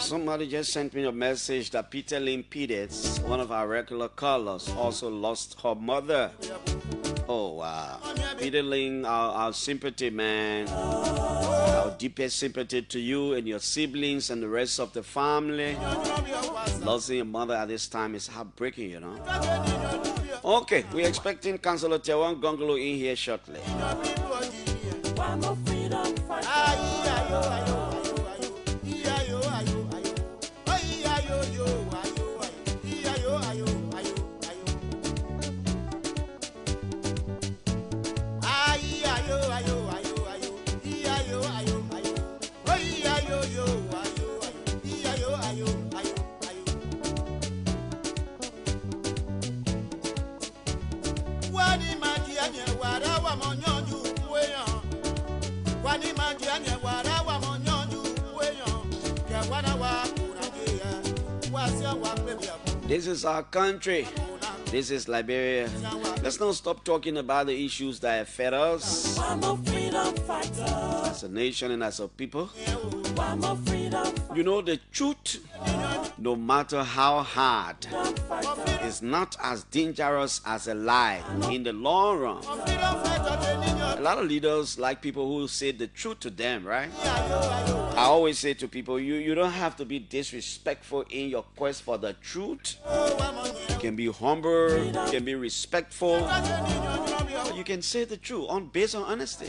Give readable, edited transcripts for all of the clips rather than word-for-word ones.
Somebody just sent me a message that Peter Lynn Peters, one of our regular callers, also lost her mother. Oh, wow. Peter Lynn, our sympathy, man. Our deepest sympathy to you and your siblings and the rest of the family. Losing your mother at this time is heartbreaking, you know. Okay, we're expecting Councillor Tiawan Gongloe in here shortly. This is our country. This is Liberia. Let's not stop talking about the issues that affect us as a nation and as a people. You know, the truth, no matter how hard, is not as dangerous as a lie in the long run. A lot of leaders like people who say the truth to them, right? I always say to people, you don't have to be disrespectful in your quest for the truth. You can be humble, you can be respectful, but you can say the truth based on honesty.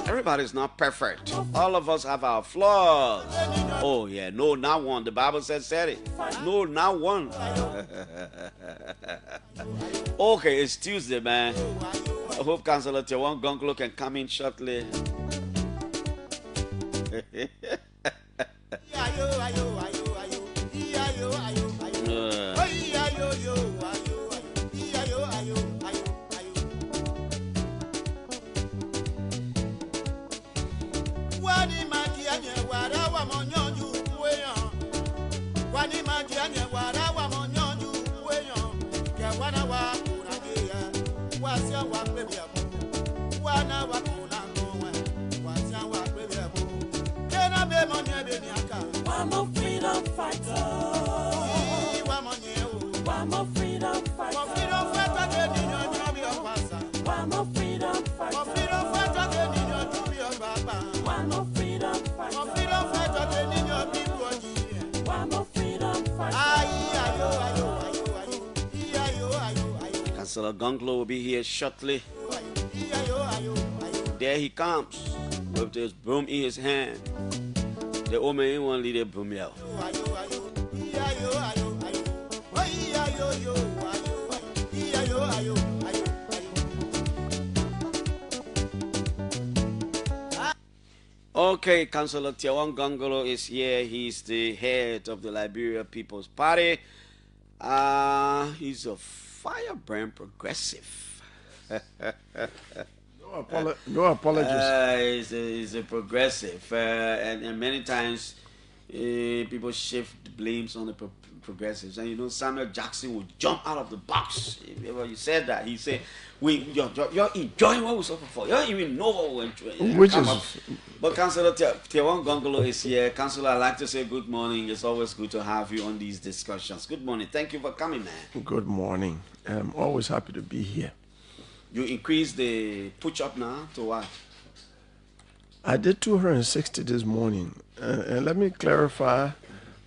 Everybody's not perfect. All of us have our flaws. Oh yeah, no, not one. The Bible said it. No, not one. Okay, it's Tuesday, man. I hope Councillor Tiawan Gongloe can come in shortly. I'm a freedom fighter. I'm a freedom fighter. I'm a freedom fighter. I'm a freedom fighter. Councillor Gongloe will be here shortly. There he comes with this broom in his hand. The old man won't leave the broom out. Okay, Councillor Tiawan Gongloe is here. He's the head of the Liberia People's Party. He's a firebrand progressive. No apologies. He's a progressive, and many times people shift the blames on the progressives. And you know, Samuel Jackson would jump out of the box. You said that. He said, you're enjoying what we suffer for. You don't even know what we're enjoying. But Councillor Tiawan Gongloe is here. Councillor, I'd like to say good morning. It's always good to have you on these discussions. Good morning. Thank you for coming, man. Good morning. I'm always happy to be here. You increased the push-up now to what? I did 260 this morning. And let me clarify,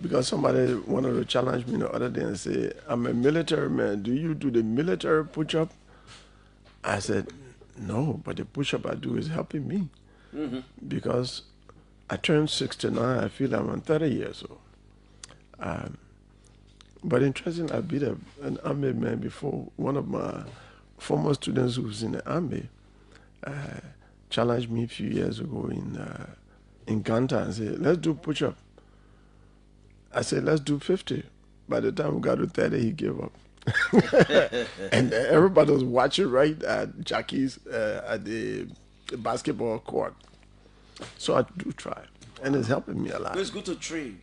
because somebody wanted to challenge me the other day and say, I'm a military man. Do you do the military push-up? I said, No, but the push-up I do is helping me. Because I turned 69, I feel I'm 30 years old. But interesting, I beat an army man before. One of my former students who was in the army challenged me a few years ago in Ganta and said, let's do push-up. I said, let's do 50. By the time we got to 30, he gave up. And everybody was watching right at Jackie's at the basketball court. So I do try, and it's helping me a lot. It's good to train.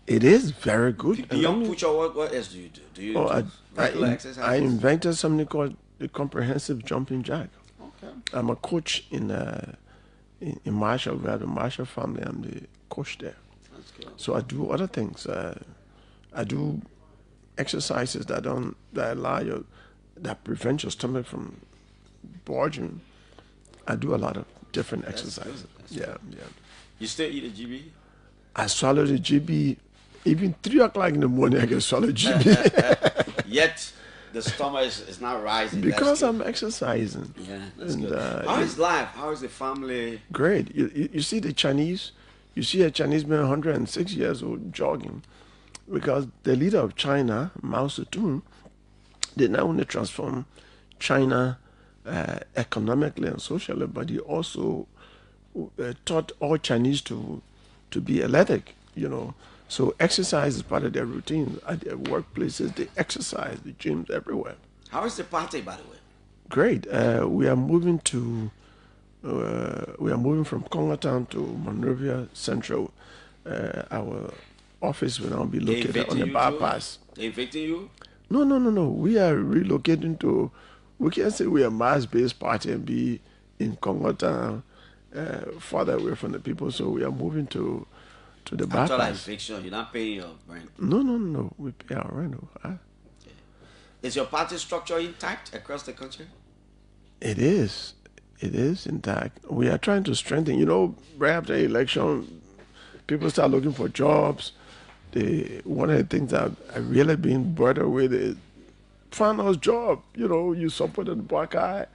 It is very good. Beyond push-up, what else do you do? Do you do regular exercises? I invented something called the comprehensive jumping jack. Okay. I'm a coach in Marshall. We have the Marshall family. I'm the coach there. That's good. So I do other things. I do exercises that prevent your stomach from bulging. I do a lot of different exercises. Yeah. You still eat a GB? I swallow the GB. Even 3 o'clock in the morning, I can swallow GB. Yet the stomach is not rising. Because I'm exercising. Yeah, that's And, good. How is life? How is the family? Great. You see the Chinese? You see a Chinese man, 106 years old, jogging. Because the leader of China, Mao Zedong, did not only transform China economically and socially, but he also taught all Chinese to be athletic, So exercise is part of their routine. At their workplaces, they exercise, the gyms everywhere. How is the party, by the way? Great. We are moving from Congo Town to Monrovia Central. Our office will now be located on the bypass. They evicting you? No. We are relocating to. We can say we are a mass-based party and be in Congo Town, farther away from the people. So we are moving to the bypass. After like eviction, you're not paying your rent. No. We pay our rent. Is your party structure intact across the country? It is intact. We are trying to strengthen. Right after the election, people start looking for jobs. One of the things that I really been bothered with is find us job. You supported the black eye.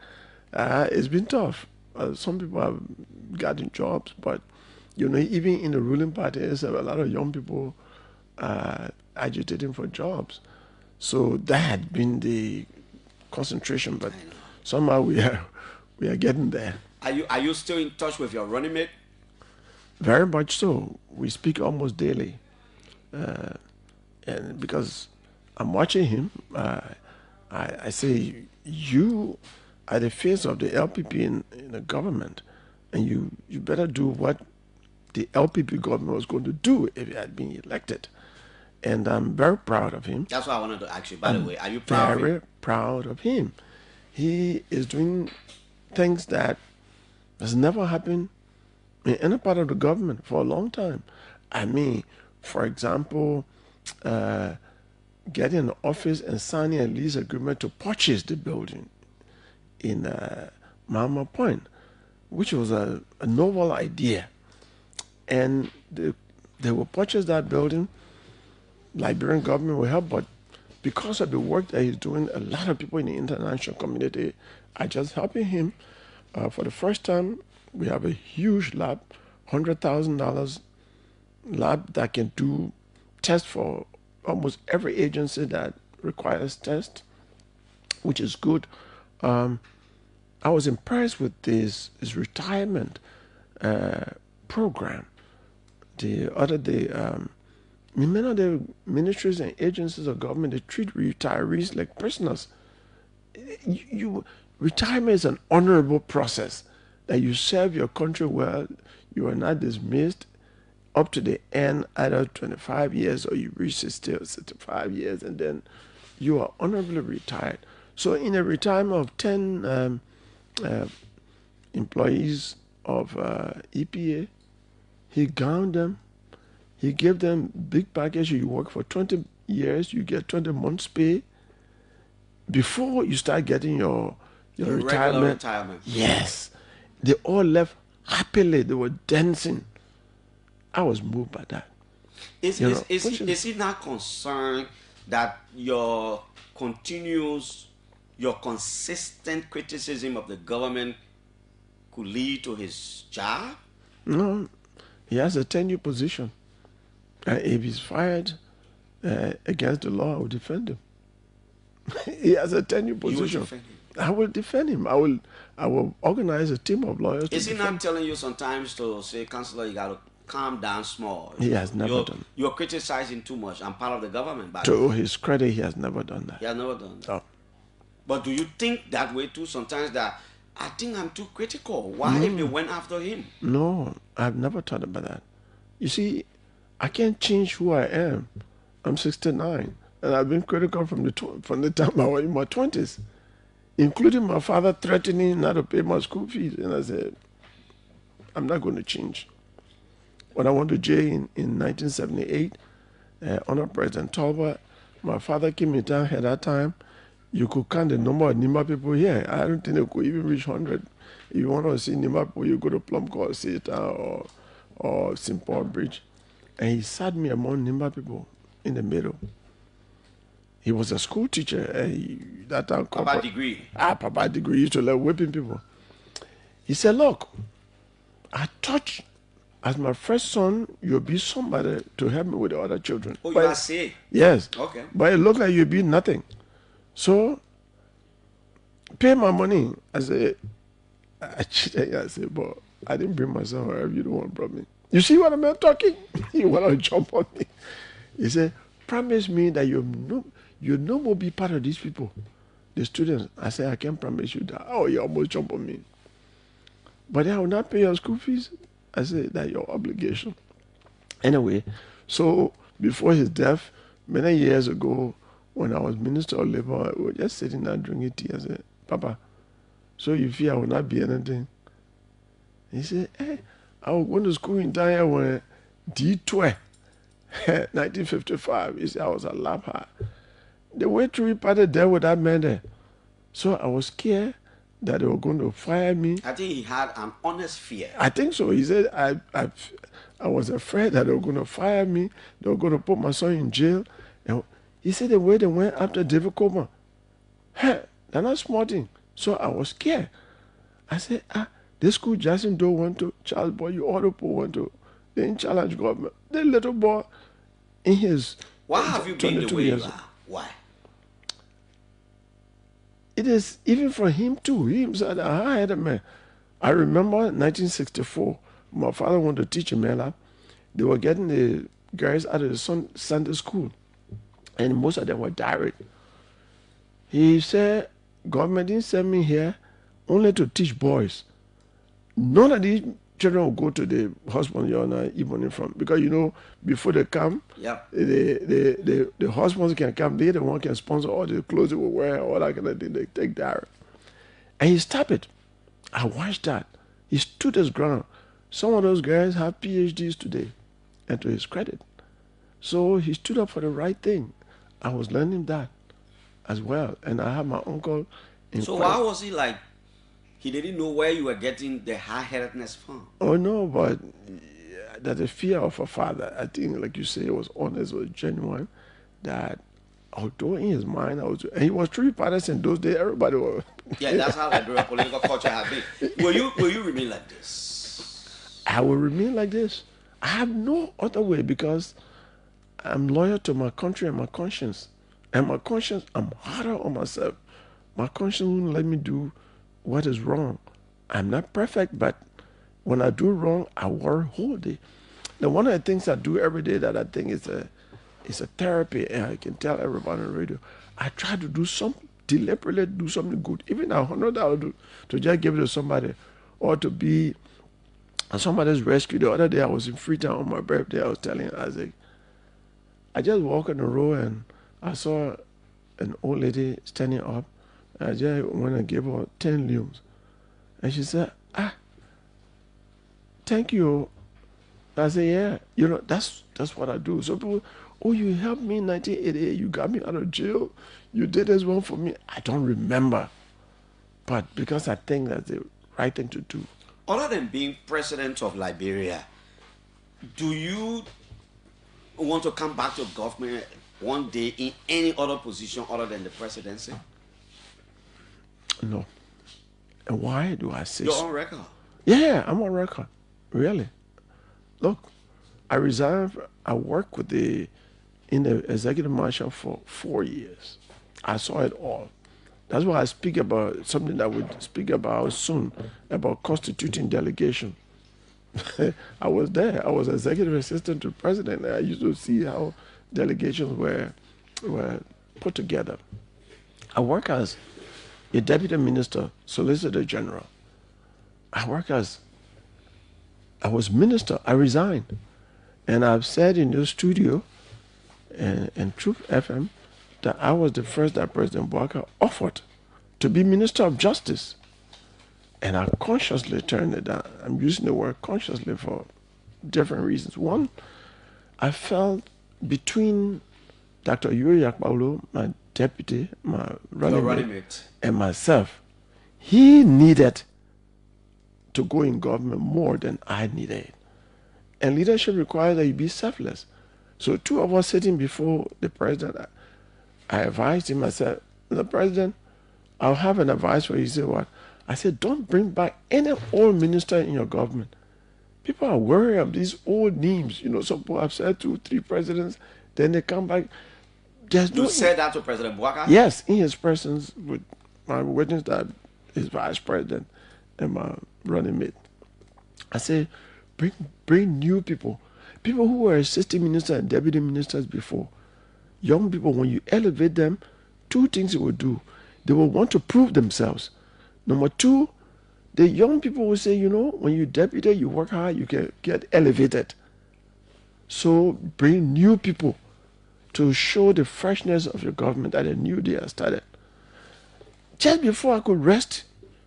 It's been tough. Some people have gotten jobs, but even in the ruling party, there's a lot of young people agitating for jobs. So that had been the concentration, but somehow we are getting there. Are you still in touch with your running mate? Very much so. We speak almost daily, and because I'm watching him, I say, you are the face of the LPP in the government, and you better do what the LPP government was going to do if he had been elected. And I'm very proud of him. That's what I wanted to ask you. By the way, are you proud of him? Very proud of him. He is doing things that has never happened in any part of the government for a long time. I mean, for example, getting an office and signing a lease agreement to purchase the building in Mama Point, which was a novel idea. And they will purchase that building. Liberian government will help, but because of the work that he's doing, a lot of people in the international community are just helping him. For the first time, we have a huge lab, $100,000 lab that can do tests for almost every agency that requires tests, which is good. I was impressed with his retirement program. The other day, many of the ministries and agencies of government, they treat retirees like prisoners. Retirement is an honorable process that you serve your country well. You are not dismissed up to the end, either 25 years or you reach 60 or 65 years, and then you are honorably retired. So in a retirement of 10 employees of EPA, he gowned them. He gave them big package. You work for 20 years, you get 20 months pay. Before you start getting your retirement. Yes. They all left happily. They were dancing. I was moved by that. Is he not concerned that your continuous your consistent criticism of the government could lead to his job? No, he has a tenure position. If he's fired against the law, I will defend him. He has a tenure You will position. defend him. I will defend him. I will organize a team of lawyers. Is to he defend not telling you sometimes to say, Counselor, you got to calm down small? He has never done. You're criticizing too much. I'm part of the government. By To his credit, he has never done that. He has never done that. No. But do you think that way too sometimes, that I think I'm too critical? Why if they went after him? No, I've never thought about that. You see, I can't change who I am. I'm 69, and I've been critical from the time I was in my 20s, including my father threatening not to pay my school fees. And I said, I'm not going to change. When I went to jail in 1978, under President Talbot, my father came in town at that time. You could count the number of Nima people here. I don't think they could even reach 100. If you want to see Nima people, you go to Plum Court, Sita, or St. Paul Bridge. And he sat me among Nimba people in the middle. He was a school teacher. That time, Papa degree. Papa degree. He used to love whipping people. He said, look, I thought as my first son, you'll be somebody to help me with the other children. Oh, you are saying? Yes. Okay. But it looked like you'll be nothing. So, pay my money. I said, I cheated. I said, but I didn't bring myself wherever you don't want to bring me. You see what I'm talking? He want to jump on me. He said, promise me that you no more be part of these people, the students. I said, I can't promise you that. Oh, you almost jump on me. But I will not pay your school fees. I said, that's your obligation. Anyway, so before his death, many years ago, when I was Minister of Labor, we were just sitting there drinking tea. I said, Papa, so you fear I will not be anything? He said, I was going to school in Daya when D12, 1955. He said, I was a lapper. They went to reparted there with that man there. So I was scared that they were going to fire me. I think he had an honest fear. I think so. He said, I was afraid that they were going to fire me. They were going to put my son in jail. And he said the way they went after David Coleman, they're not small thing. So I was scared. I said, this school Jackson don't want to, Charles Boy, you ought to went to, they didn't challenge government. The little boy in his... Why have you been the way you are? Why? It is even for him too. He himself, I had a man. I remember 1964, my father wanted to teach in Mela. They were getting the guys out of the Sunday school, and most of them were direct. He said, government didn't send me here only to teach boys. None of these children will go to the husband you're not even from, because before they come, the husbands can come. They the one can sponsor all the clothes they will wear, all that kind of thing. They take that, and he stopped it. I watched that. He stood his ground. Some of those guys have PhDs today, and to his credit, so he stood up for the right thing. I was learning that as well, and I have my uncle. So why was he like? He didn't know where you were getting the hard-headedness from. Oh no, but that the fear of a father, I think, like you say, it was honest, was genuine. That although in his mind, and he was truly partisan those days. Everybody was. Yeah, that's how Liberian political culture has been. Will you remain like this? I will remain like this. I have no other way, because I'm loyal to my country and my conscience. And my conscience, I'm harder on myself. My conscience won't let me do what is wrong. I'm not perfect, but when I do wrong, I worry whole day. Now, one of the things I do every day that I think is a therapy, and I can tell everybody on the radio, I try to do something, deliberately do something good. Even $100 to just give it to somebody, or to be somebody's rescue. The other day I was in Freetown on my birthday. I was telling Isaac, I just walked on the road and I saw an old lady standing up. I just went and gave her 10 looms. And she said, thank you. I said, yeah, that's what I do. So people, you helped me in 1988. You got me out of jail. You did this one for me. I don't remember. But because I think that's the right thing to do. Other than being president of Liberia, do you want to come back to government one day in any other position other than the presidency? No. And why do I say You're so? on record. Yeah, I'm on record. Really. Look, I resigned. I worked in the executive mansion for 4 years. I saw it all. That's why I speak about something that we'll speak about soon, about constituting delegation. I was there. I was executive assistant to the president. I used to see how delegations were put together. I work as a deputy minister, solicitor general. I was minister. I resigned. And I've said in your studio and Truth FM that I was the first that President Bouaka offered to be Minister of Justice. And I consciously turned it down. I'm using the word consciously for different reasons. One, I felt between Dr. Yuri Akpaulo, my deputy, my running mate, and myself, he needed to go in government more than I needed. And leadership requires that you be selfless. So two of us sitting before the president, I advised him. I said, the president, I'll have an advice for you. He said, what? I said, don't bring back any old minister in your government. People are worried of these old names. You know, some people have said 2, 3 presidents, then they come back. You said that to President Bouaka? Yes, in his presence, with my witness that his vice president and my running mate. I said, bring new people. People who were assistant ministers and deputy ministers before. Young people, when you elevate them, 2 things it will do. They will want to prove themselves. Number 2, the young people will say, you know, when you deputy, you work hard, you can get elevated. So bring new people to show the freshness of your government that a new day has started. Just before I could rest,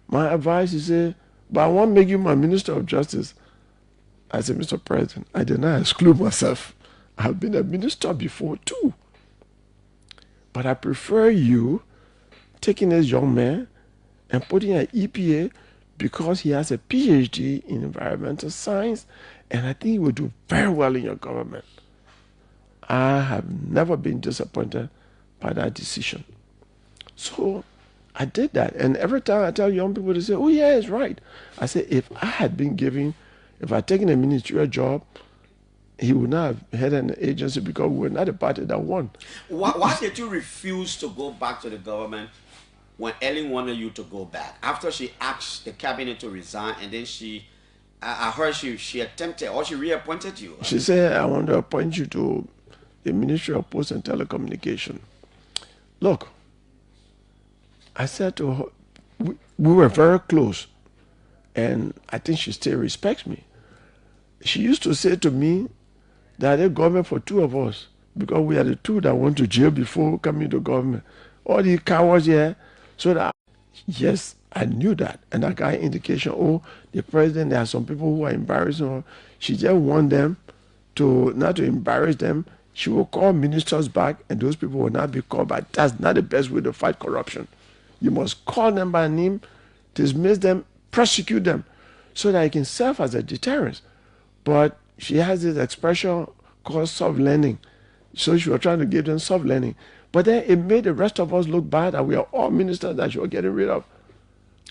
my advice is, but I won't make you my Minister of Justice. I said, Mr. President, I did not exclude myself. I have been a minister before too. But I prefer you taking this young man and putting an EPA because he has a PhD in environmental science, and I think he will do very well in your government. I have never been disappointed by that decision. So I did that. And every time I tell young people, they say, oh yeah, it's right. I say, if I had taken a ministerial job, he would not have headed an agency because we were not the party that won. Why did you refuse to go back to the government when Ellen wanted you to go back? After she asked the cabinet to resign, and then I heard she attempted, or she reappointed you. She said, I want to appoint you to the Ministry of Post and Telecommunication. Look, I said to her, we were very close, and I think she still respects me. She used to say to me that the government for 2 of us, because we are the 2 that went to jail before coming to government. All these cowards here, so that, yes, I knew that. And I got indication, oh, the president, there are some people who are embarrassing her. She just want them to, not to embarrass them. She will call ministers back, and those people will not be called back. That's not the best way to fight corruption. You must call them by name, dismiss them, prosecute them, so that it can serve as a deterrent. But she has this expression called soft landing. So she was trying to give them soft landing. But then it made the rest of us look bad that we are all ministers that she was getting rid of.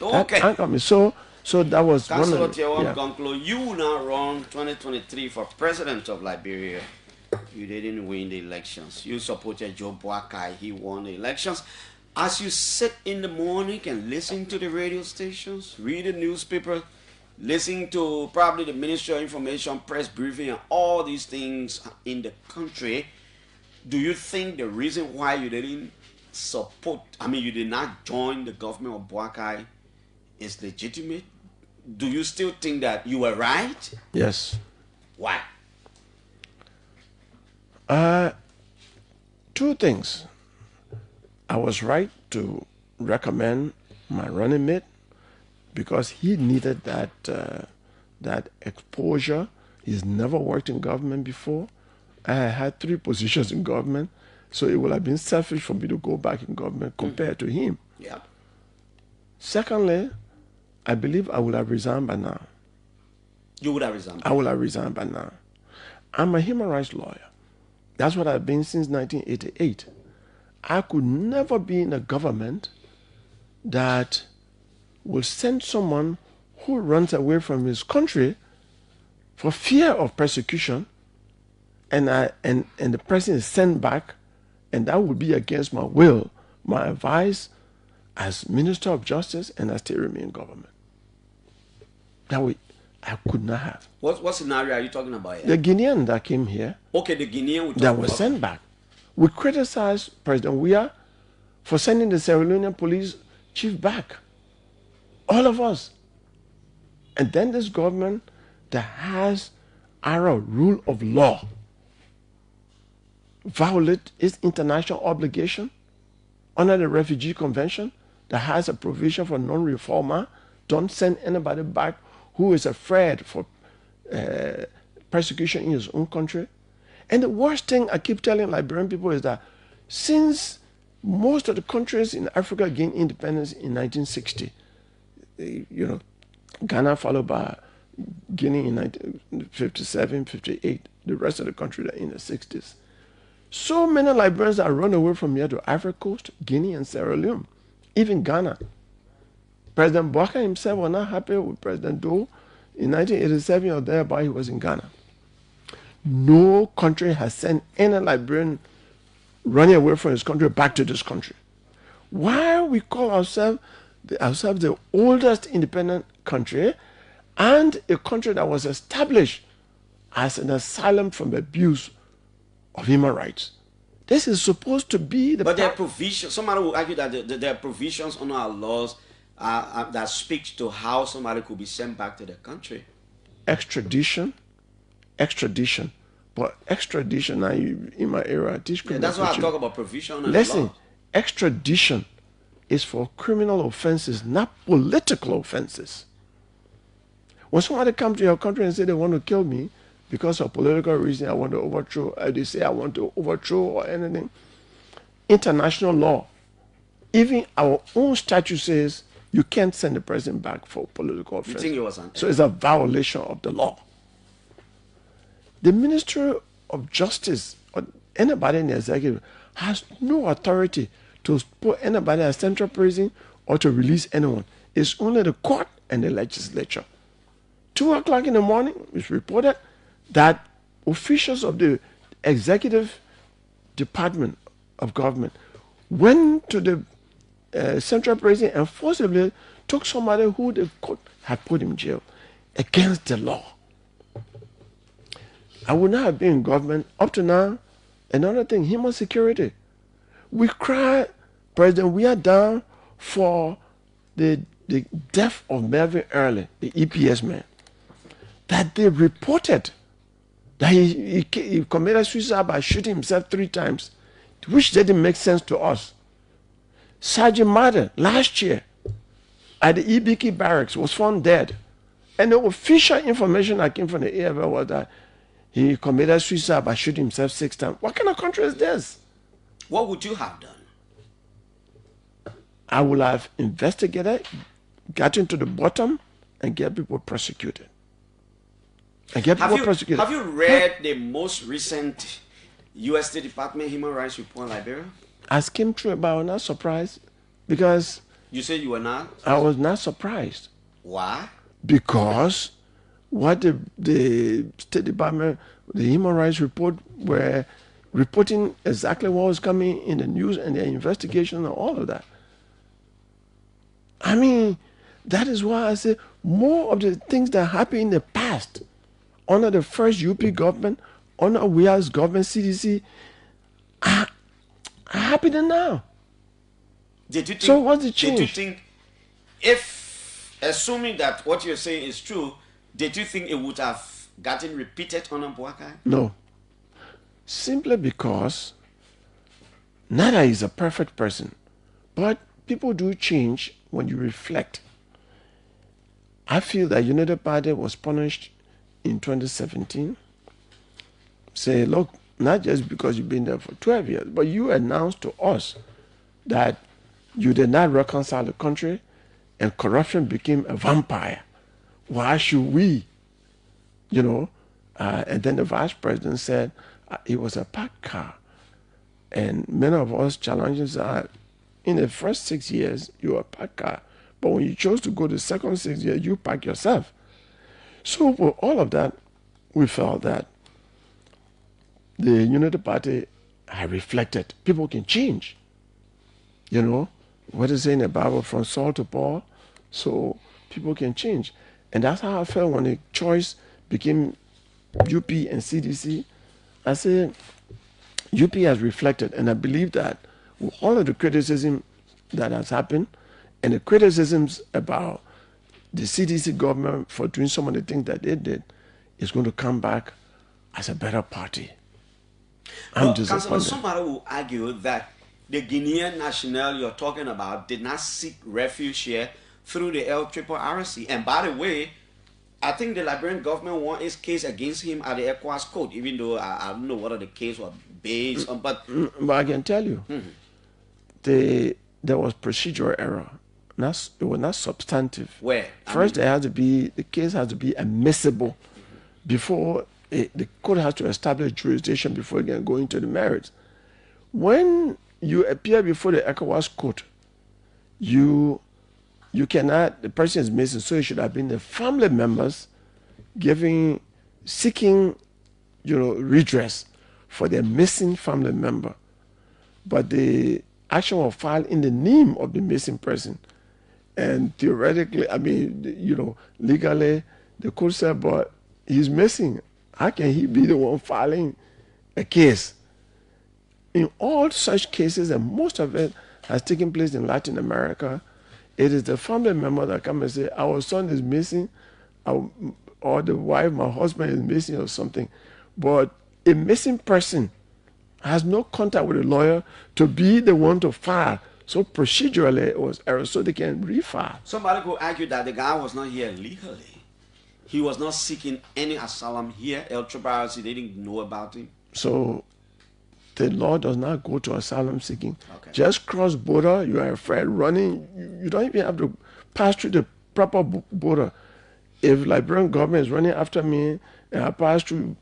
Okay. So that was Councillor Tiawan Gongloe, you now run 2023 for president of Liberia. You didn't win the elections. You supported Joe Bouaka. He won the elections. As you sit in the morning and listen to the radio stations, read the newspaper, listen to probably the Ministry of Information, press briefing, and all these things in the country, do you think the reason why you didn't you did not join the government of Bouaka is legitimate? Do you still think that you were right? Yes. Why? 2 things. I was right to recommend my running mate because he needed that exposure. He's never worked in government before. I had 3 positions in government, so it would have been selfish for me to go back in government compared to him. Yeah. Secondly, I believe I would have resigned by now. You would have resigned? I would have resigned by now. I'm a human rights lawyer. That's what I've been since 1988. I could never be in a government that will send someone who runs away from his country for fear of persecution, and the person is sent back, and that would be against my will, my advice as Minister of Justice and as still remain in government. That way, I could not have. What scenario are you talking about here? The Guinean that came here, Okay, the Guinean that was sent back. We criticized President Weah for sending the Sierra Leonean police chief back. All of us. And then this government that has our rule of law violate its international obligation under the Refugee Convention that has a provision for non-reformer. Don't send anybody back who is afraid for persecution in his own country. And the worst thing I keep telling Liberian people is that since most of the countries in Africa gained independence in 1960, Ghana followed by Guinea in 1957, 58, the rest of the country in the 60s. So many Liberians that run away from here to Ivory Coast, Guinea, and Sierra Leone, even Ghana. President Bouakai himself was not happy with President Doe. In 1987 or thereby, he was in Ghana. No country has sent any Liberian running away from his country back to this country. Why we call ourselves the oldest independent country and a country that was established as an asylum from abuse of human rights. This is supposed to be the... But there are provisions. Somebody will argue that there are provisions on our laws that speaks to how somebody could be sent back to the country. Extradition. But extradition, now in my era, I teach criminal that's why I teaching. talk about provision and Listen, law. extradition is for criminal offenses, not political offenses. When somebody comes to your country and say they want to kill me because of political reason, I want to overthrow, they say I want to overthrow or anything, international law, even our own statute says you can't send the president back for political offense. You think it was an So it's a violation of the law. The Ministry of Justice or anybody in the executive has no authority to put anybody in central prison or to release anyone. It's only the court and the legislature. 2 o'clock in the morning, it's reported that officials of the executive department of government went to the central prison and forcibly took somebody who the court had put in jail against the law. I would not have been in government up to now. Another thing, human security. We cry, President, we are down for the death of Melvin Early, the EPS man, that they reported that he committed suicide by shooting himself 3 times, which didn't make sense to us. Sergeant Martin, last year, at the Ibiki barracks, was found dead. And the official information that came from the AFL was that he committed suicide by shooting himself 6 times. What kind of country is this? What would you have done? I would have investigated, got into the bottom, and get people prosecuted. Have you read the most recent U.S. State Department Human Rights Report on Liberia? I skimmed through it, but I was not surprised because... You said you were not? I was not surprised. Why? Because what the State Department, the Human Rights Report were reporting exactly what was coming in the news and their investigation and all of that. I mean, that is why I say more of the things that happened in the past under the first UP government, under Weah's government, CDC, are happening now. So what's the change? Did you think, if, assuming that what you're saying is true, did you think it would have gotten repeated under Bouakai? No. Simply because, not that he's a perfect person, but people do change when you reflect. I feel that United Party was punished in 2017. Say, look, not just because you've been there for 12 years, but you announced to us that you did not reconcile the country and corruption became a vampire. Why should we? And then the vice president said it was a packed car. And many of us challenges are, in the first 6 years, you were a packed car. But when you chose to go the second 6 years, you pack yourself. So for all of that, we felt that the Unity Party had reflected. People can change. You know, what is in the Bible, from Saul to Paul, so people can change. And that's how I felt when the choice became UP and CDC. I said, UP has reflected, and I believe that with all of the criticism that has happened, and the criticisms about the CDC government for doing some of the things that they did, is going to come back as a better party. I'm disappointed. Councilor, somebody will argue that the Guinean national you're talking about did not seek refuge here through the Cllr. And by the way, I think the Liberian government won its case against him at the ECOWAS court, even though I don't know whether the case was based on, but I can tell you, there was procedural error. It was not substantive. Where? First, the case has to be admissible before the court has to establish jurisdiction before it can go into the merits. When you appear before the ECOWAS court, you cannot, the person is missing, so it should have been the family members seeking, redress for their missing family member. But the action was filed in the name of the missing person. And theoretically, legally, the court said, but he's missing. How can he be the one filing a case? In all such cases, and most of it has taken place in Latin America, it is the family member that come and say, our son is missing, or the wife, my husband is missing or something. But a missing person has no contact with a lawyer to be the one to file. So procedurally, it was error, so they can refile. Somebody could argue that the guy was not here legally. He was not seeking any asylum here. Cllr, they didn't know about him. So the law does not go to asylum seeking. Okay. Just cross border, you are afraid running. You don't even have to pass through the proper border. If Liberian government is running after me and I pass through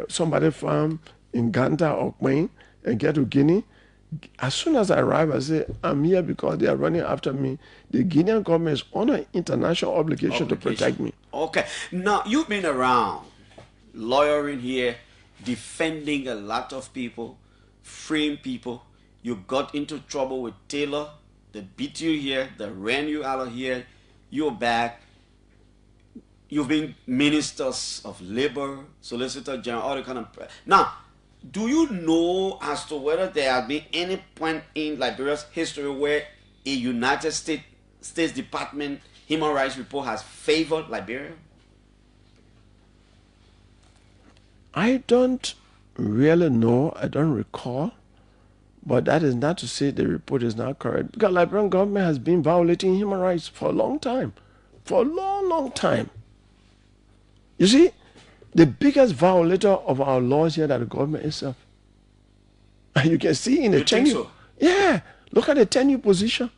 somebody's farm in Ganta or Queen and get to Guinea, as soon as I arrive, I say, I'm here because they are running after me. The Guinean government is on an international obligation to protect me. Okay. Now, you've been around, lawyering here, defending a lot of people, freeing people. You got into trouble with Cllr. They beat you here. They ran you out of here. You're back. You've been ministers of labor, solicitor general, all the kind of... Now, do you know as to whether there has been any point in Liberia's history where a United States Department human rights report has favored Liberia? I don't really know. I don't recall. But that is not to say the report is not correct. Because Liberian government has been violating human rights for a long time. For a long, long time. You see, the biggest violator of our laws here is the government itself. And you can see in the tenure. So? Yeah. Look at the tenure position.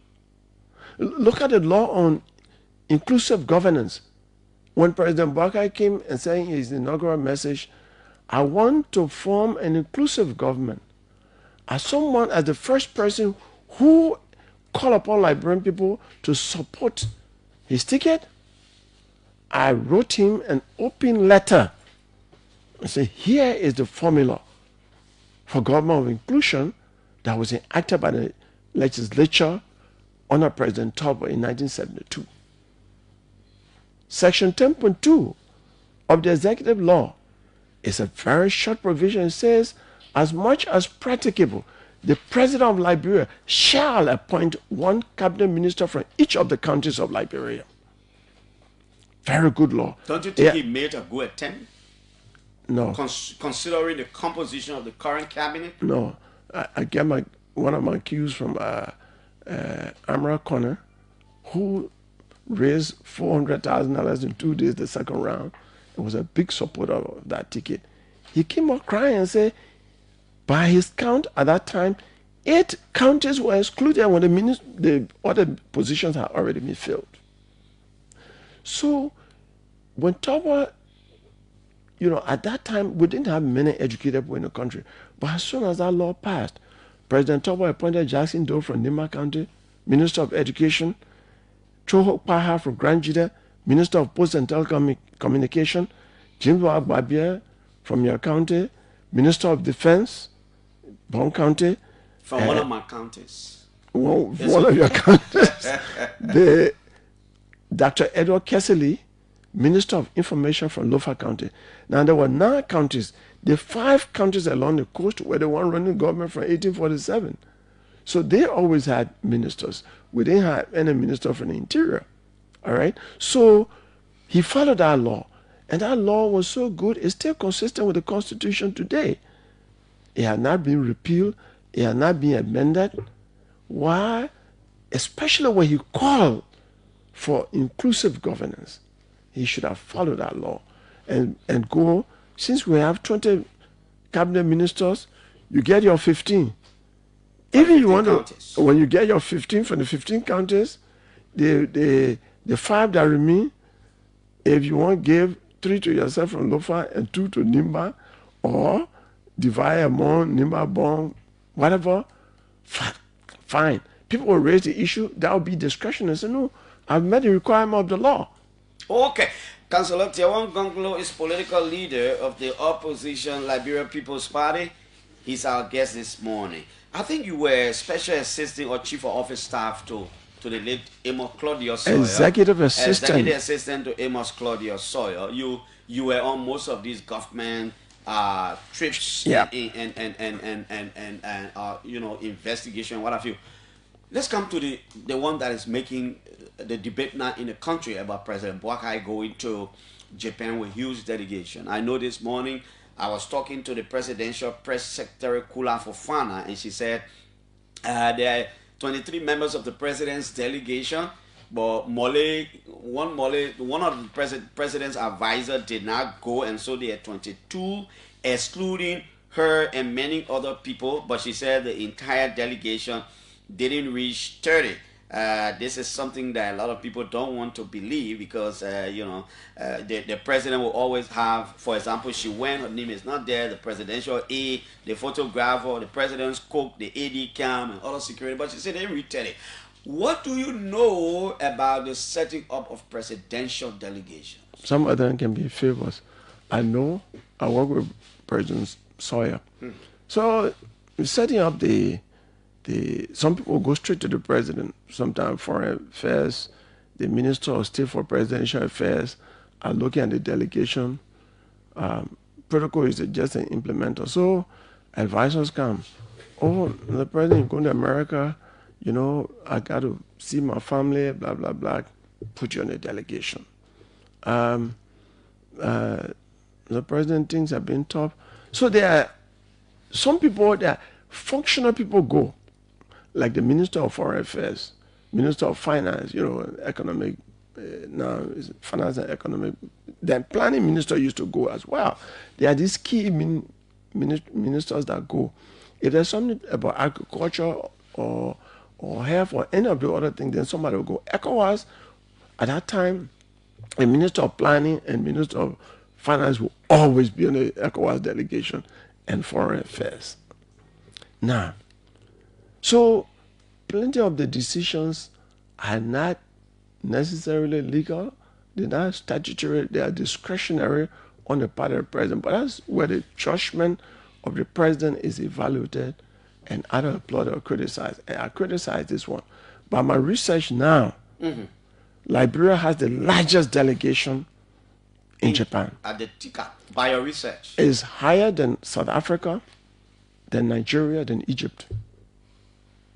Look at the law on inclusive governance. When President Baka came and saying his inaugural message, I want to form an inclusive government. As the first person who called upon Liberian people to support his ticket, I wrote him an open letter and said, here is the formula for government of inclusion that was enacted by the legislature under President Tubber in 1972. Section 10.2 of the executive law is a very short provision. It says, as much as practicable, the president of Liberia shall appoint one cabinet minister from each of the counties of Liberia. Very good law. Don't you think he made a good attempt? No. Considering the composition of the current cabinet? No. I get one of my cues from Amra Connor, who raised $400,000 in 2 days the second round. It was a big supporter of that ticket. He came up crying and said, by his count at that time, 8 counties were excluded when the other positions had already been filled. So when Tubber, at that time, we didn't have many educated people in the country. But as soon as that law passed, President Tubber appointed Jackson Doe from Nima County, Minister of Education, Choho Paha from Grand Jida, Minister of Post and Telecommunication, James Babia from your county, Minister of Defense, Bon County. From one of my counties. One of your counties. The Dr. Edward Kessley, Minister of Information from Lofa County. Now, there were 9 counties. The 5 counties along the coast were the one running government from 1847. So they always had ministers. We didn't have any minister from the interior. All right? So he followed that law. And that law was so good, it's still consistent with the Constitution today. It had not been repealed. It had not been amended. Why? Especially when he called for inclusive governance. He should have followed that law and go. Since we have 20 cabinet ministers, you get your 15. Even you want counties. When you get your 15 from the 15 counties, the 5 that remain, if you want, give 3 to yourself from Lofa and 2 to Nimba, or divide among Nimba, Bon, whatever, fine. People will raise the issue, that will be discretion and say, no, I've met the requirement of the law. Okay. Councillor Tiawan Gongloe is political leader of the opposition Liberia People's Party. He's our guest this morning. I think you were special assistant or chief of office staff to the late Amos Claudius Sawyer. Executive assistant. Executive assistant to Amos Claudius Sawyer. You were on most of these government trips, yeah, and investigation, what have you. Let's come to the one that is making the debate now in the country about President Boakai going to Japan with huge delegation. I know this morning I was talking to the presidential press secretary Cllr Fofana, and she said there are 23 members of the president's delegation, but one of the president's advisor did not go, and so there are 22, excluding her and many other people. But she said the entire delegation didn't reach 30. This is something that a lot of people don't want to believe, because the president will always have, for example, she went, her name is not there, the presidential aide, the photographer, the president's cook, the AD cam, and other security, but she said they didn't reach 30. What do you know about the setting up of presidential delegation? Some of them can be favors. I know, I work with President Sawyer. So setting up some people go straight to the president. Sometimes foreign affairs, the minister of state for presidential affairs are looking at the delegation. Protocol is just an implementer. So advisors come. Oh, the president is going to America. I got to see my family, blah, blah, blah. Put you on a delegation. The president thinks have been tough. So there are some people that functional people go, like the Minister of Foreign Affairs, Minister of Finance, economic, now is finance and economic. Then planning minister used to go as well. There are these key ministers that go. If there's something about agriculture or health or any of the other things, then somebody will go. ECOWAS, at that time, a minister of planning and minister of finance will always be on the ECOWAS delegation and foreign affairs. Now, so plenty of the decisions are not necessarily legal, they're not statutory, they are discretionary on the part of the president. But that's where the judgment of the president is evaluated and either applauded or criticized. And I criticize this one. By my research now, Liberia has the largest delegation in Japan. At the TICA, by your research. It's higher than South Africa, than Nigeria, than Egypt.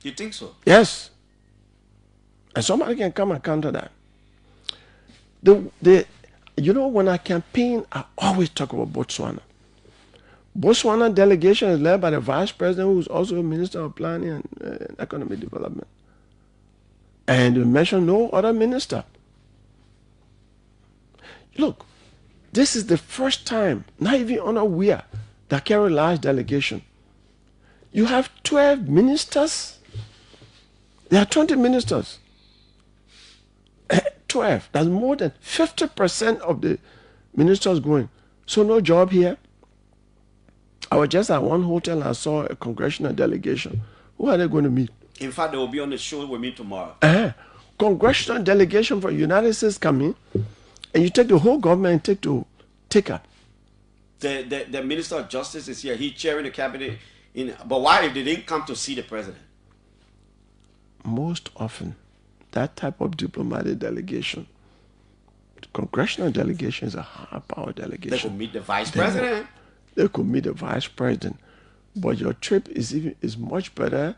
You think so? Yes. And somebody can come and counter that. When I campaign, I always talk about Botswana. Botswana delegation is led by the vice president, who's also a minister of planning and economic development. And you mention no other minister. Look, this is the first time, not even unaware, that carry a large delegation. You have 12 ministers. There are 20 ministers. 12. That's more than 50% of the ministers going. So no job here. I was just at one hotel and I saw a congressional delegation. Who are they going to meet? In fact, they will be on the show with me tomorrow. congressional delegation from the United States come in, and you take the whole government and take her. The Minister of Justice is here. He's chairing the cabinet. But why if they didn't come to see the president? Most often, that type of diplomatic delegation, the congressional delegation is a high power delegation. They could meet the vice president. They could meet the vice president. But your trip is much better,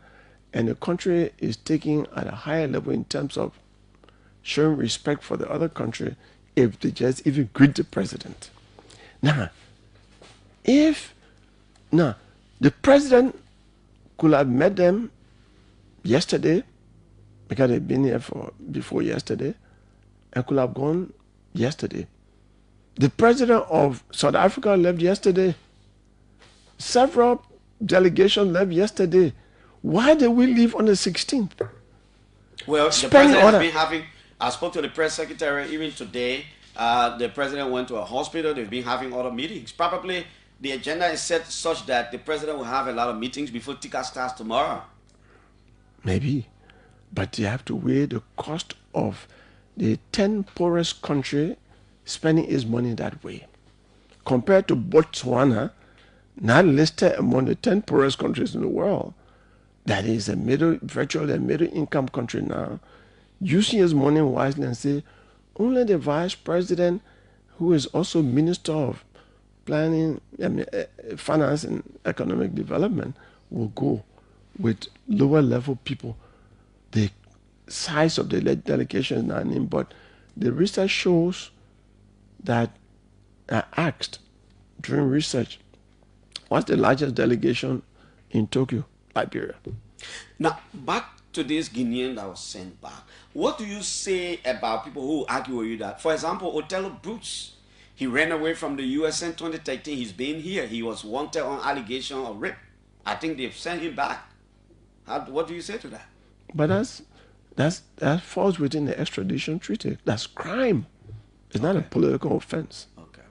and the country is taking at a higher level in terms of showing respect for the other country if they just even greet the president. Now, the president could have met them yesterday, because they've been here before yesterday, and could have gone yesterday. The president of South Africa left yesterday. Several delegations left yesterday. Why did we leave on the 16th? Well, the president has been having, I spoke to the press secretary even today. The president went to a hospital. They've been having other meetings. Probably the agenda is set such that the president will have a lot of meetings before Tika starts tomorrow. Maybe. But you have to weigh the cost of the 10 poorest country spending its money that way. Compared to Botswana, not listed among the 10 poorest countries in the world, that is virtually a middle income country now, using his money wisely and say, only the vice president, who is also minister of planning, finance and economic development, will go with lower level people. The size of the delegation is not in, but the research shows that I asked during research, what's the largest delegation in Tokyo? Liberia. Now, back to this Guinean that was sent back. What do you say about people who argue with you that, for example, Othello Bruce, he ran away from the US in 2013. He's been here. He was wanted on allegation of rape. I think they've sent him back. What do you say to that? But that falls within the extradition treaty. That's crime. It's not a political offense. Okay.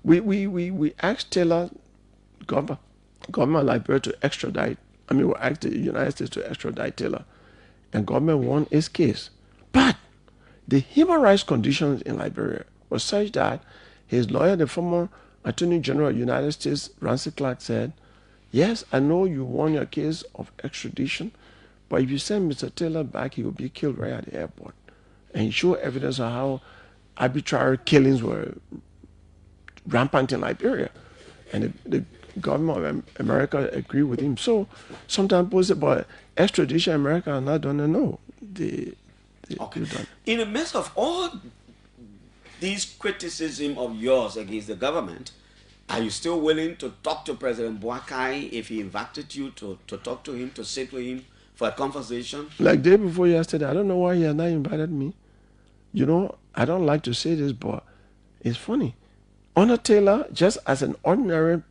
We asked Cllr, government of Liberia to extradite. We asked the United States to extradite Cllr, and government won its case. But the human rights conditions in Liberia were such that his lawyer, the former Attorney General of the United States, Rancy Clark, said, yes, I know you won your case of extradition, but if you send Mr. Cllr back, he will be killed right at the airport. And he showed evidence of how arbitrary killings were rampant in Liberia. And the government of America agreed with him. So sometimes people say, but extradition in America are not done. No, they okay. done. In the midst of all these criticism of yours against the government, are you still willing to talk to President Boakai if he invited you to talk to him, to sit with him for a conversation? Like day before yesterday, I don't know why he has not invited me. You know, I don't like to say this, but it's funny. Honor Cllr, just as an ordinary,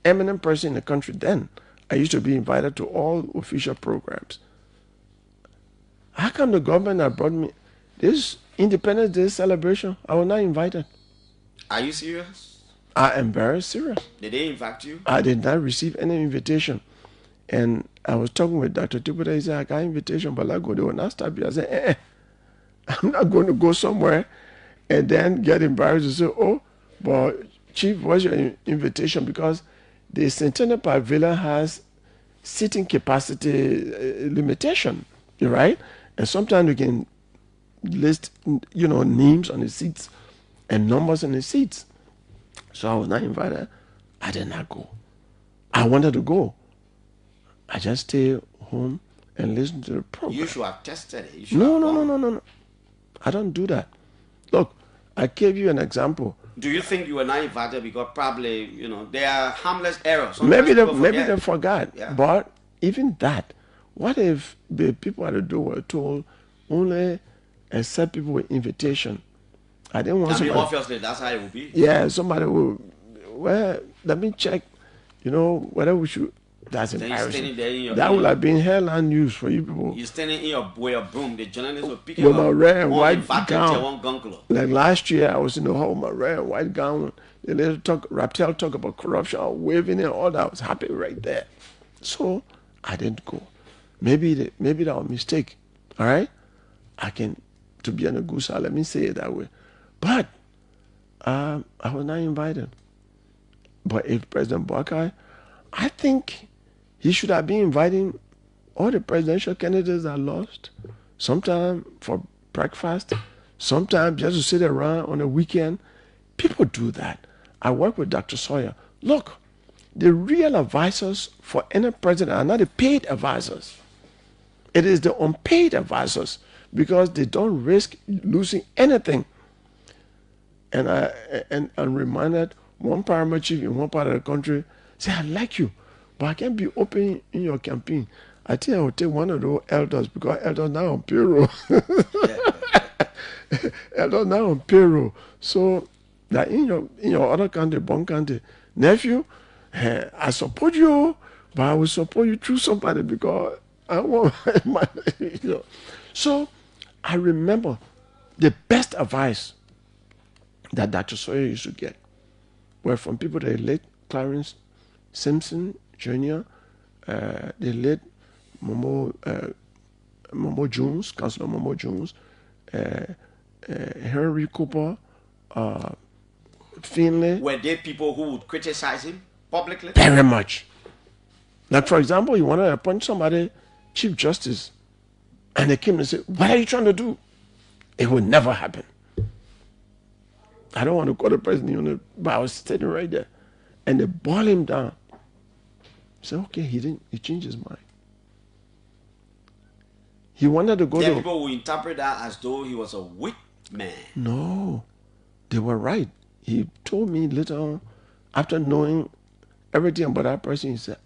eminent person in the country then, I used to be invited to all official programs. How come the government that brought me this Independence Day celebration, I was not invited? Are you serious? I am very serious. Did they invite you? I did not receive any invitation. And I was talking with Dr. Tibuta. He said, I got invitation, but I go, they will not stop you. I said, I'm not going to go somewhere and then get embarrassed and say, oh, but Chief, what's your invitation? Because the Centennial Pavilion has seating capacity limitation, right? And sometimes you can list, names on the seats and numbers on the seats. So I was not invited. I did not go. I wanted to go. I just stay home and listen to the program. You should have tested it. No. I don't do that. Look, I gave you an example. Do you think you were not invited because probably, they are harmless errors? Maybe they forgot. Yeah. But even that, what if the people at the door were told only accept people with invitation? I didn't want somebody. Obviously, that's how it will be. Yeah, somebody will. Well, let me check. Whether we should. That's embarrassing. That would have been headline news for you people. You're standing in with your broom. The journalists will pick with you up. my red and white gown. Tiawan Gongloe. Like last year, I was in the hall with my red and white gown. The little Raptel talk about corruption, waving and all that. I was happy right there. So I didn't go. Maybe that was a mistake. All right? I can, to be on a good side, let me say it that way. But I was not invited. But if President Buckeye, I think he should have been inviting all the presidential candidates that lost, sometime for breakfast, sometimes just to sit around on a weekend. People do that. I work with Dr. Sawyer. Look, the real advisors for any president are not the paid advisors. It is the unpaid advisors, because they don't risk losing anything. And I'm reminded, one paramount chief in one part of the country said, I like you, but I can't be open in your campaign. I think I will take one of those elders, because elders now on payroll. Elders now on payroll. So that in your other country, born country, nephew, I support you, but I will support you through somebody, because I want my So I remember the best advice that Dr. Sawyer used to get were from people that late Clarence Simpson Jr., the late Momo Jones, Councilor Momo Jones, Henry Cooper, Finlay. Were there people who would criticize him publicly? Very much. Like, for example, you want to appoint somebody Chief Justice, and they came and said, what are you trying to do? It would never happen. I don't want to call the president, but I was sitting right there. And they boil him down. Said, okay, he changed his mind. He wanted to go There to... people who interpret that as though he was a weak man. No, they were right. He told me later on, after knowing everything about that person, he said,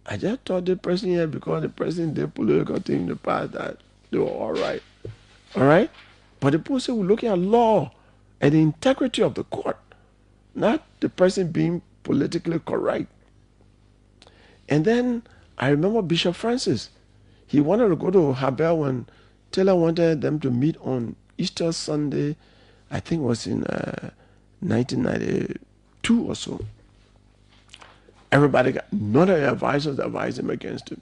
I just thought the person here, because the person did political thing in the past, that they were all right. All right? But the people say we're looking at law and the integrity of the court, not the person being politically correct. And then I remember Bishop Francis. He wanted to go to Habel when Taylor wanted them to meet on Easter Sunday. I think it was in 1992 or so. Everybody got, none of the advisors advised him against him.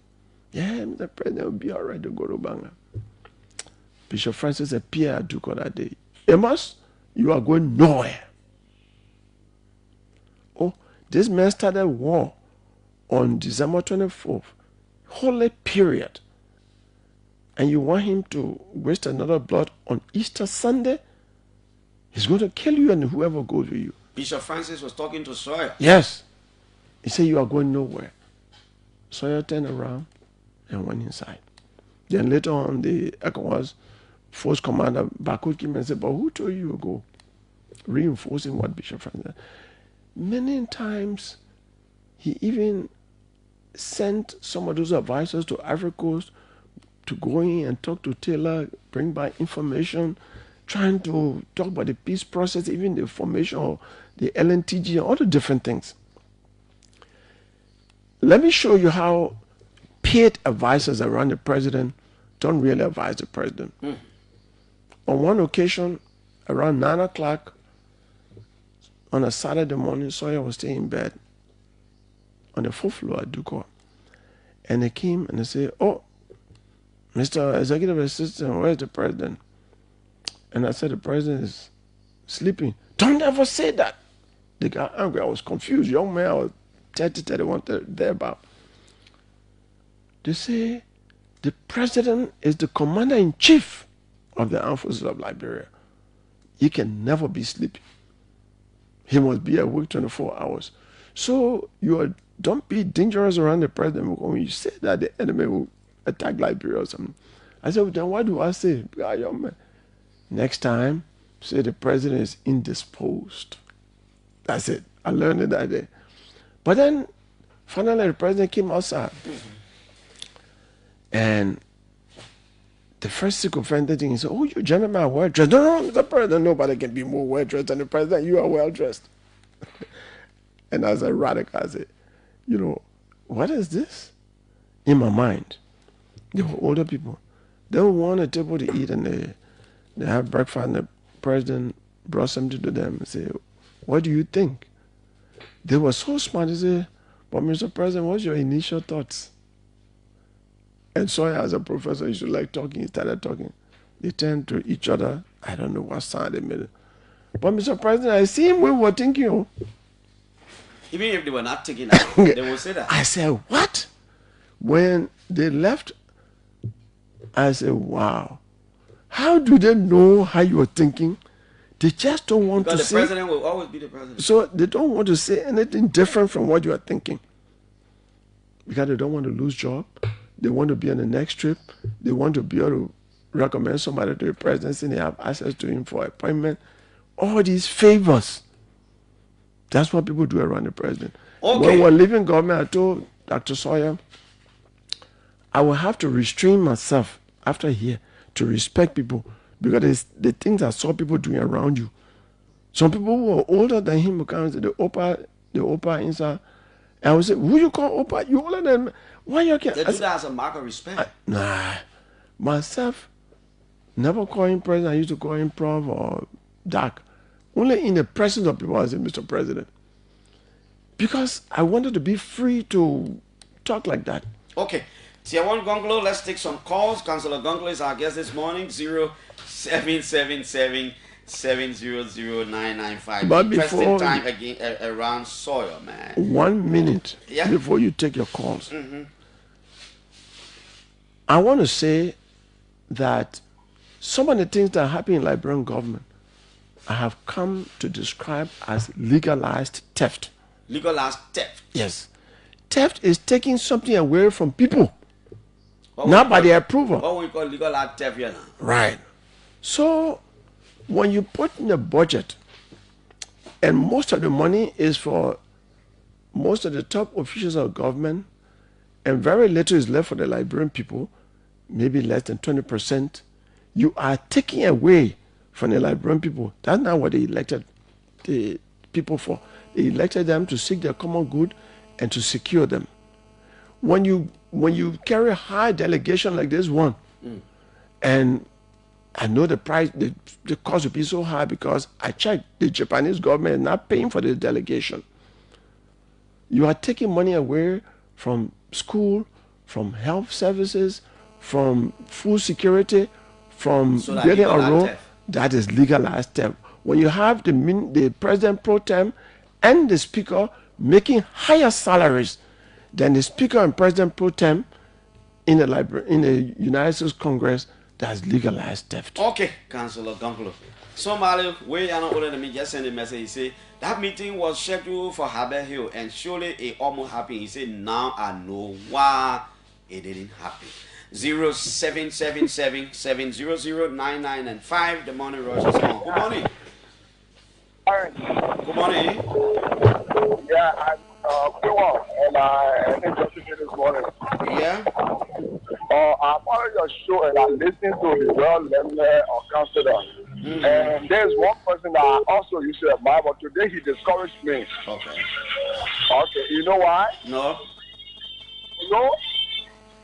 Yeah, the president will be all right to go to Banga. Bishop Francis said, Pierre Aduko that day, Amos, you are going nowhere. Oh, this man started war on December 24th, holy period. And you want him to waste another blood on Easter Sunday? He's going to kill you and whoever goes with you. Bishop Francis was talking to Sawyer. Yes. He said, you are going nowhere. Sawyer turned around and went inside. Then later on, the ECOWAS force commander Baku came and said, but who told you to go? Reinforcing what Bishop Francis said. Many times, he even sent some of those advisors to Ivory Coast to go in and talk to Taylor, bring back information, trying to talk about the peace process, even the formation of the LNTG and all the different things. Let me show you how paid advisors around the president don't really advise the president. On one occasion, around 9 o'clock, on a Saturday morning, Sawyer was staying in bed on the 4th floor at Ducor. And they came and they said, oh, Mr. Executive Assistant, where's the president? And I said, the president is sleeping. Don't ever say that. They got angry. I was confused. Young man, I was 30, 31, thereabout. They say, the president is the commander-in-chief of the armed forces of Liberia. He can never be sleeping. He must be awake 24 hours. So don't be dangerous around the president. When you say that, the enemy will attack Liberia or something. I said, well, then what do I say? Young man, next time, say the president is indisposed. That's it. I learned it that day. But then, finally, the president came outside. And the first sycophantic thing, he said, oh, you gentlemen are well dressed. No, Mr. President, nobody can be more well dressed than the president. You are well dressed. And as a radical, I said, what is this? In my mind, they were older people. They would want a table to eat, and they have breakfast, and the president brought something to them and said, what do you think? They were so smart. They said, but Mr. President, what's your initial thoughts? And Sawyer, as a professor, used to like talking. He started talking. They turned to each other. I don't know what sound they made. But Mr. President, I see him. We were thinking. Oh. Even if they were not taking that, they will say that. I said, what? When they left, I said, wow. How do they know how you were thinking? They just don't want because to the say. President will always be the president. So they don't want to say anything different from what you are thinking. Because they don't want to lose job. They want to be on the next trip. They want to be able to recommend somebody to the presidency. They have access to him for appointment. All these favors. That's what people do around the president. Okay. When we're leaving government, I told Dr. Sawyer, I will have to restrain myself after here to respect people because it's the things I saw people doing around you. Some people who are older than him will come and say, the Opa inside. And I would say, who you call Opa? You older than me. Why you can't? They do that as a mark of respect. Nah. Myself, never call him president. I used to call him Prof or Doc. Only in the presence of people I say, Mr. President. Because I wanted to be free to talk like that. Okay. Tiawan Gongloe, let's take some calls. Councillor Gongloe is our guest this morning. 0777-700-995. But Interesting time again around Sawyer, man. 1 minute before you take your calls. I want to say that some of the things that happen in Liberian government I have come to describe as legalized theft. Legalized theft? Yes. Theft is taking something away from people, not by their approval. What we call legalized theft here now? Right. So, when you put in a budget, and most of the money is for most of the top officials of government, and very little is left for the Liberian people, maybe less than 20%, you are taking away from the Liberian people. That's not what they elected the people for. They elected them to seek their common good and to secure them. When you carry a high delegation like this one, and I know the price, the cost will be so high because I checked, the Japanese government is not paying for the delegation. You are taking money away from school, from health services, from food security, from building a road. That is legalized theft. When you have the president pro tem and the speaker making higher salaries than the speaker and president pro tem in the United States Congress, that's legalized theft. Okay, Councillor Gongloe. Somebody way older than me just sent a message. He said that meeting was scheduled for Harbour Hill and surely it almost happened. He said now I know why it didn't happen. 0777-700-9995. The morning rush is on. Good morning. Good morning. Yeah, I'm good one, and I just this morning. Yeah. I'm on your show and I'm listening to the well-learned counselor. And there's one person that I also used to admire, but today he discouraged me. Okay. Okay, you know why? No. You know,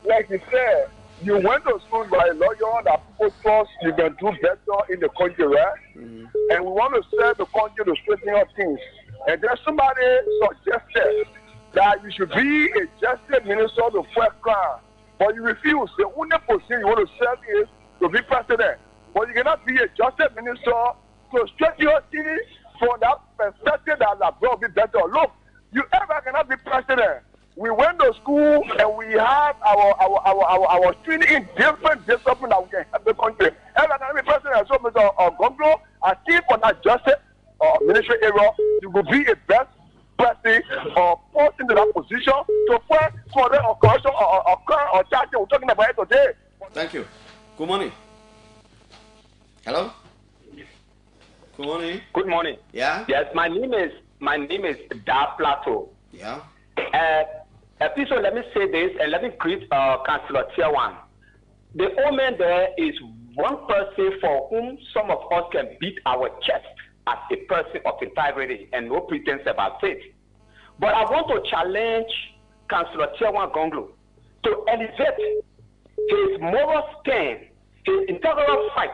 like he said, you went to school by a lawyer that people trust you can do better in the country, right? And we want to serve the country to straighten up things. And then somebody suggested that you should be a justice minister to fight crime. But you refuse. The only position you want to serve is to be president. But you cannot be a justice minister to straighten your things from that perspective that will be better. Look, you ever cannot be president. We went to school and we have our training in different disciplines that we can help the country. Ever cannot be president. So, Mr. Gongloe, I think for that justice ministry area, you will be a best person or put into that position to fight for the corruption or crime or charge we're talking about it today. Thank you. Good morning. Hello? Good morning. Good morning. Yeah? Yes, my name is Da Plateau. Yeah. Piso, let me say this and let me greet Councillor Tiawan. The old man there is one person for whom some of us can beat our chest as a person of integrity and no pretense about it. But I want to challenge Councillor Tiawan Gongloe to elevate his moral stand, his integral fight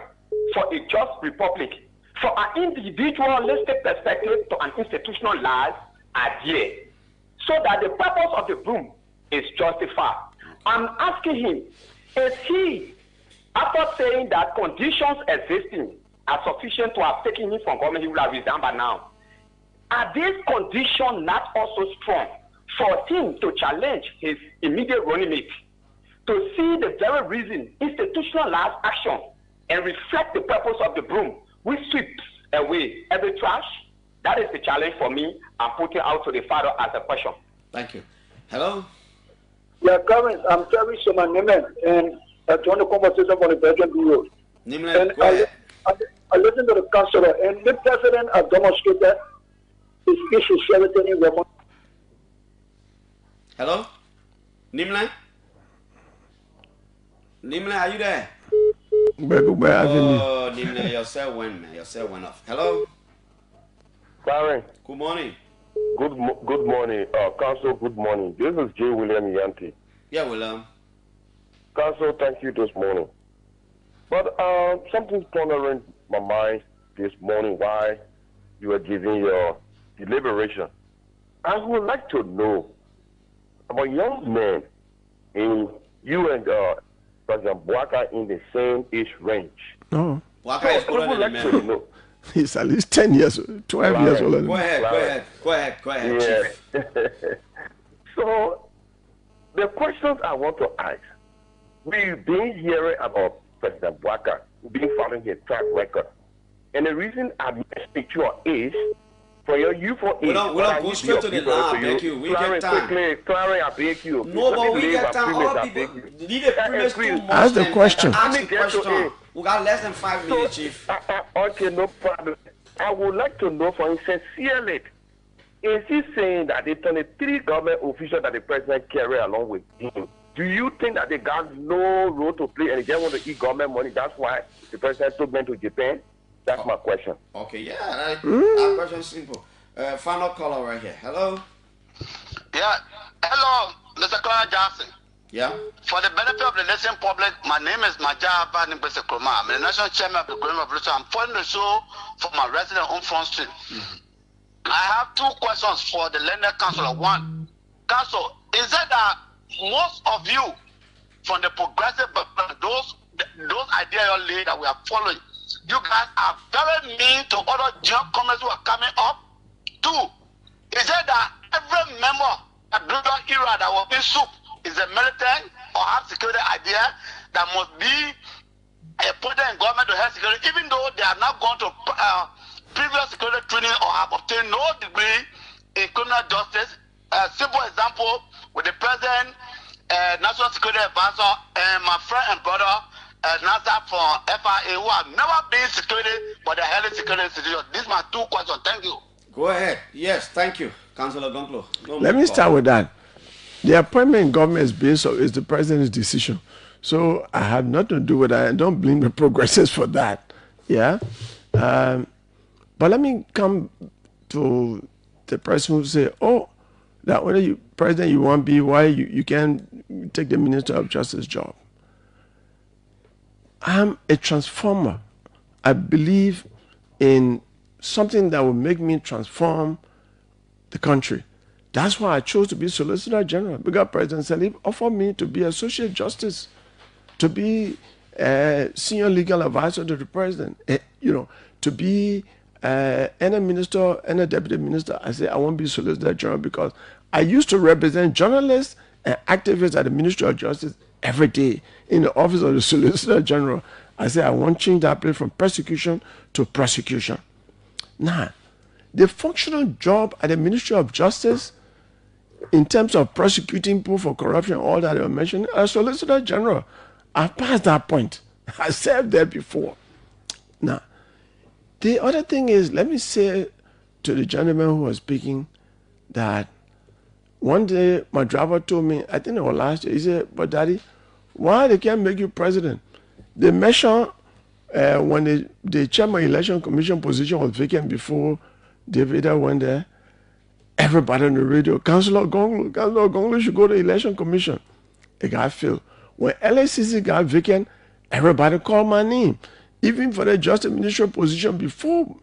for a just republic, for an individualistic perspective to an institutionalized idea, so that the purpose of the broom is justified. I'm asking him, is he, after saying that conditions existing are sufficient to have taken him from government, he would have resigned by now, are these conditions not also strong for him to challenge his immediate running mate, to see the very reason institutionalized action and reflect the purpose of the broom which sweeps away every trash? That is the challenge for me. I'm putting out to the father as a question. Thank you. Hello? Yeah, Clarence, I'm Terry Shema Nemen, and I joined the conversation from the Belgian Bureau. Nimle, go ahead. I listened to the councillor, and the president has demonstrated his sincerity in weapon. Hello? Nimle? Nimle, are you there? Oh, Nimle, your cell went, man. Your cell went off. Hello? Clarence. Good morning. Good morning, Council. Good morning. This is J. William Yanti. Yeah, William. Council, thank you this morning. But something's pondering my mind this morning while you were giving your deliberation. I would like to know about young men in you and President Bwaka in the same age range. No. Bwaka is older than the man. Know. He's at least 10 years, 12 years older than Go ahead, Yeah. Chief. So, the questions I want to ask, we've been hearing about President Bwaka being following his track record. And the reason I'm speaking to your age, for your youth for age, We don't go straight to the line, beg you. We get time. Clarence, I beg you. No, but we get time. All people need a previous 2 months. Ask the question. Ask the question. We got less than 5 minutes, Chief. Okay, no problem. I would like to know from him sincerely, is he saying that the 23 government officials that the president carry along with him, do you think that they got no role to play and they just want to eat government money? That's why the president took them to Japan? That's my question. Okay, yeah. That question is simple. Final caller right here. Hello? Yeah. Hello, Mr. Clarence Jackson. Yeah? For the benefit of the listening public, my name is Majaba Nimbese Kroma. I'm the national chairman of the Green Revolution. I'm following the show for my resident on Front Street. I have 2 questions for the Lender Council. One, Council, is it that most of you from the progressive, those ideas you laid that we are following, you guys are very mean to other young comrades who are coming up? 2, is it that every member of the global era that was in soup is a militant or have security idea that must be a president in government to have security, even though they are not gone to previous security training or have obtained no degree in criminal justice? A simple example with the president, national security advisor, and my friend and brother, NASA from FIA, who have never been security, but they're heading security institution. These are my 2 questions. Thank you. Go ahead. Yes, thank you, Councillor Gongloe. Let me start with that. The appointment in government is based on is the president's decision. So I have nothing to do with that. I don't blame the progressives for that. Yeah. But let me come to the person who say, oh, that when you president you want to be, why you can take the Minister of Justice job. I'm a transformer. I believe in something that will make me transform the country. That's why I chose to be Solicitor General, because President Salib offered me to be Associate Justice, to be a senior legal advisor to the President, to be any minister, any deputy minister. I say I want to be Solicitor General because I used to represent journalists and activists at the Ministry of Justice every day in the office of the Solicitor General. I say I want to change that place from persecution to prosecution. Now, the functional job at the Ministry of Justice in terms of prosecuting people for corruption, all that I mentioned, as Solicitor General, I've passed that point. I served there before. Now, the other thing is, let me say to the gentleman who was speaking that one day my driver told me, I think it was last year, he said, but Daddy, why they can't make you president? They mentioned when the chairman election commission position was vacant before David went there, everybody on the radio, Councillor Gongloe should go to the election commission. It got filled. When LACC got vacant, everybody called my name. Even for the justice minister position before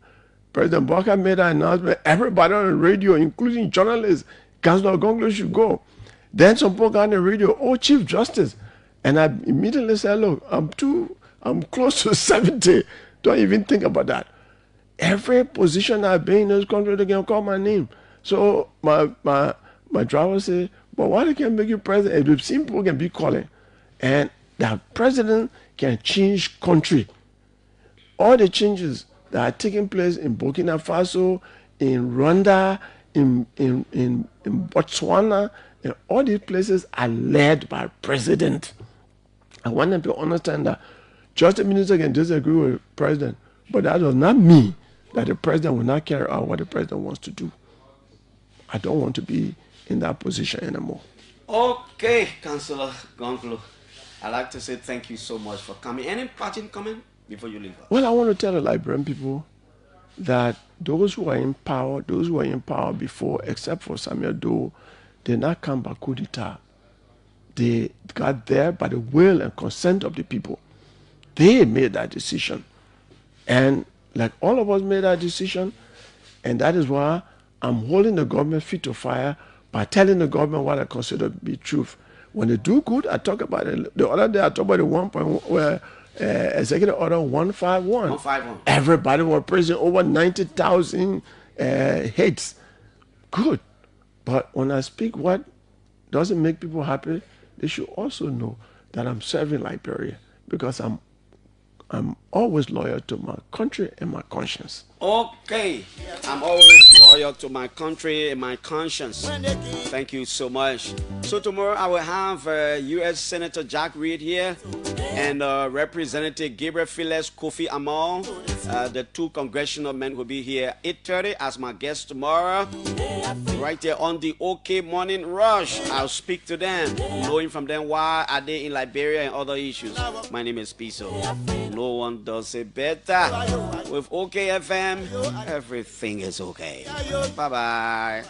President Bwaka made that announcement, everybody on the radio, including journalists, Councillor Gongloe should go. Then some people got on the radio, oh, Chief Justice. And I immediately said, look, I'm close to 70. Don't even think about that. Every position I've been in this country, they can call my name. So my driver said, but why they can't make you president? If people can be calling. And that president can change country. All the changes that are taking place in Burkina Faso, in Rwanda, in Botswana, and all these places are led by president. I want them to understand that just a minister can disagree with the president, but that does not mean that the president will not carry out what the president wants to do. I don't want to be in that position anymore. Okay, Councillor Gongloe, I'd like to say thank you so much for coming. Any parting comment before you leave us? Well, I want to tell the Liberian people that those who are in power before, except for Samuel Doe, did not come by coup d'etat. They got there by the will and consent of the people. They made that decision. And like all of us made that decision, and that is why I'm holding the government feet to fire by telling the government what I consider to be truth. When they do good, I talk about it. The other day I talked about the 1.1 Executive Order 151. 151. Everybody was praising over 90,000 hits. Good. But when I speak what doesn't make people happy, they should also know that I'm serving Liberia because I'm always loyal to my country and my conscience. Okay, I'm always loyal to my country and my conscience. Thank you so much. So tomorrow I will have U.S. Senator Jack Reed here and Representative Gabriel Philes Kofi Amal. The two congressional men will be here 8:30 as my guest tomorrow. Right there on the OK Morning Rush. I'll speak to them, knowing from them why are they in Liberia and other issues. My name is Piso. No one does it better. With OK FM, everything is okay. Bye-bye.